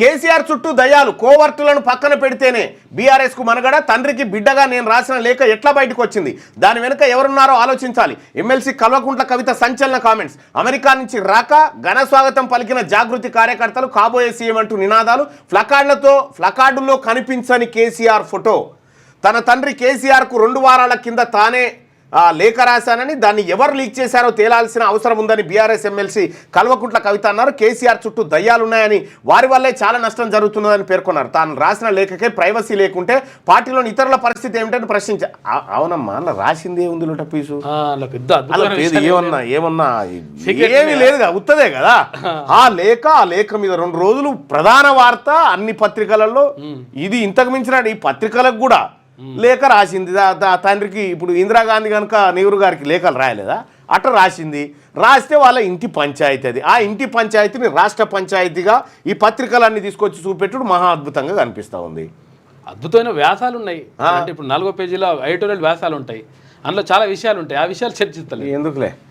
కేసీఆర్ చుట్టూ దయ్యాలు కోవర్టులను పక్కన పెడితేనే బీఆర్ఎస్కు మనగడ తండ్రికి బిడ్డగా నేను రాసిన లేఖ ఎట్లా బయటకు వచ్చింది దాని వెనుక ఎవరున్నారో ఆలోచించాలి ఎమ్మెల్సీ కల్వకుంట్ల కవిత సంచలన కామెంట్స్ అమెరికా నుంచి రాక ఘన స్వాగతం పలికిన జాగృతి కార్యకర్తలు కాబోయే సీఎం అంటూ నినాదాలు ఫ్లకార్డుల్లో కనిపించని కేసీఆర్ ఫోటో తన తండ్రి కేసీఆర్కు 2 వారాల కింద తానే లేఖ రాశానని దాన్ని ఎవరు లీక్ చేశారో తేలాల్సిన అవసరం ఉందని బీఆర్ఎస్ ఎమ్మెల్సీ కల్వకుంట్ల కవిత అన్నారు కేసీఆర్ చుట్టూ దయ్యాలున్నాయని వారి వల్లే చాలా నష్టం జరుగుతున్నదని పేర్కొన్నారు తాను రాసిన లేఖకే ప్రైవసీ లేకుంటే పార్టీలోని ఇతరుల పరిస్థితి ఏమిటని ప్రశ్నించారు అవునమ్మా అలా రాసింది ఏముంది లోట పీసు ఏమన్నా ఏమీ లేదుగా ఉత్తదే కదా ఆ లేఖ మీద 2 రోజులు ప్రధాన వార్త అన్ని పత్రికలలో ఇది ఇంతకు మించిన ఈ పత్రికలకు కూడా లేఖ రాసింది తండ్రికి ఇప్పుడు ఇందిరాగాంధీ కనుక నెహ్రూ గారికి లేఖలు రాయలేదా అట్లా రాస్తే వాళ్ళ ఇంటి పంచాయతీ అది ఆ ఇంటి పంచాయతీని రాష్ట్ర పంచాయతీగా ఈ పత్రికలన్నీ తీసుకొచ్చి చూపెట్టుడు మహా అద్భుతంగా కనిపిస్తూ ఉంది అద్భుతమైన వ్యాసాలు ఉన్నాయి అంటే ఇప్పుడు 4వ పేజీలో ఎడిటోరియల్ వ్యాసాలు ఉంటాయి అందులో చాలా విషయాలు ఉంటాయి ఆ విషయాలు చర్చిస్తాయి ఎందుకులే